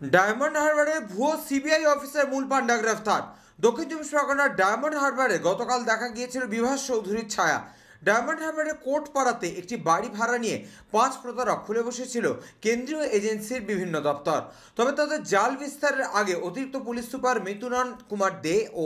Diamond হারবারে ভুয়ো CBI officer মূল পাণ্ডা গ্রেফতার। দক্ষিণ চব্বিশ পরগনার ডায়মন্ড হারবারে গতকাল দেখা গিয়েছিল বিভাস চৌধুরীর ছায়া। ডায়মন্ড হারবারে কোর্ট পাড়াতে একটি বাড়ি ভাড়া নিয়ে 5 প্রতারক খুলে বসেছিল কেন্দ্রীয় এজেন্সির বিভিন্ন দপ্তর। তবে তাদের জাল বিস্তারের আগে অতিরিক্ত পুলিশ সুপার মিথুনন কুমার দে ও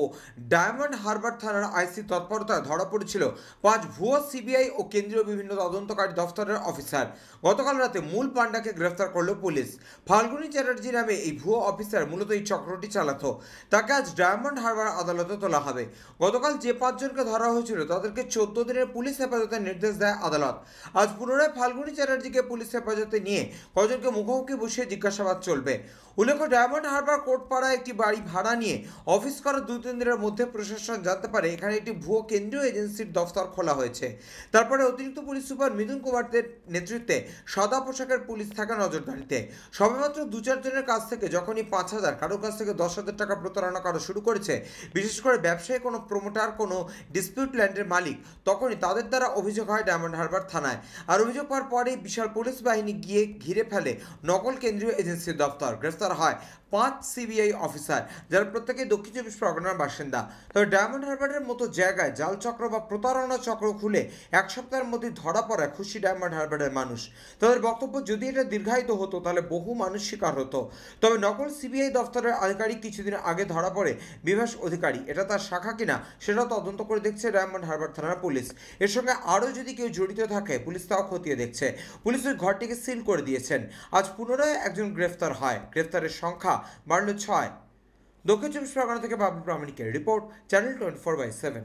ডায়মন্ড হারবার থানার আইসি তৎপরতায় ধরা পড়েছিল 5 ভুয়ো সিবিআই ও কেন্দ্রীয় বিভিন্ন তদন্তকারী দফতরের অফিসার। গতকাল রাতে মূল পাণ্ডাকে গ্রেফতার করল পুলিশ। ফাল্গুনী চ্যাটার্জি নামে এই ভুয়ো অফিসার মূলত এই চক্রটি চালাতো। তাকে আজ ডায়মন্ড হারবার আদালতে তোলা হবে। গতকাল যে 5 জনকে ধরা হয়েছিল তাদেরকে 14 দিনের পুলিশ হেফাজতের নির্দেশ দেয় আদালত। আজ পুনরায় ফাল্গুনী চ্যাটার্জিকে পুলিশ হেফাজতে নিয়ে কজনকে মুখোমুখি বসিয়ে জিজ্ঞাসাবাদ চলবে। উল্লেখ্য, ডায়মন্ড হারবার কোর্টপাড়ায় একটি বাড়ি ভাড়া নিয়ে অফিস করার 2-3 দিনের মধ্যে প্রশাসন জানতে পারে এখানে একটি ভুয়ো কেন্দ্রীয় এজেন্সির দফতর খোলা হয়েছে। তারপরে অতিরিক্ত পুলিশ সুপার মিথুন কুমারদের নেতৃত্বে সাদা পোশাকের পুলিশ থাকে নজরদারিতে। সবেমাত্র 2-4 জনের কাছ থেকে যখনই 5,000, কারোর কাছ থেকে 10,000 টাকা প্রতারণা করা শুরু করেছে, বিশেষ করে ব্যবসায়ী কোনো প্রমোটার, কোনো ডিসপিউট ল্যান্ডের মালিক, তখনই তাদের দ্বারা অভিযোগ হয় ডায়মন্ড হারবার থানায়। আর অভিযোগ পাওয়ার পরেই বিশাল পুলিশ বাহিনী গিয়ে ঘিরে ফেলে নকল কেন্দ্রীয় এজেন্সির দপ্তর। গ্রেফতার হয় 5 সিবিআই অফিসার, যারা প্রত্যেকেই দক্ষিণ চব্বিশ পরগনার বাসিন্দা। তবে ডায়মন্ড হারবারের মতো জায়গায় জাল চক্র বা প্রতারণা চক্র খুলে 1 সপ্তাহের মধ্যে ধরা পড়ায় খুশি ডায়মন্ড হারবারের মানুষ। তাদের বক্তব্য, যদি এটা দীর্ঘায়িত হতো তাহলে বহু মানুষ শিকার হতো। তবে নকল সিবিআই দফতরের আধিকারিক কিছুদিন আগে ধরা পড়ে বিভাস অধিকারী। এটা তার শাখা কিনা সেটাও তদন্ত করে দেখছে ডায়মন্ড হারবার থানার পুলিশ। এর সঙ্গে আরও যদি কেউ জড়িত থাকে পুলিশ তাও খতিয়ে দেখছে। পুলিশ ওই ঘরটিকে সিল করে দিয়েছেন। আজ পুনরায় একজন গ্রেফতার হয়। গ্রেফতারের সংখ্যা বাড়ল 6। দক্ষিণ চব্বিশ পরগনা থেকে বাবু প্রামাণিকের রিপোর্ট, চ্যানেল 24/7।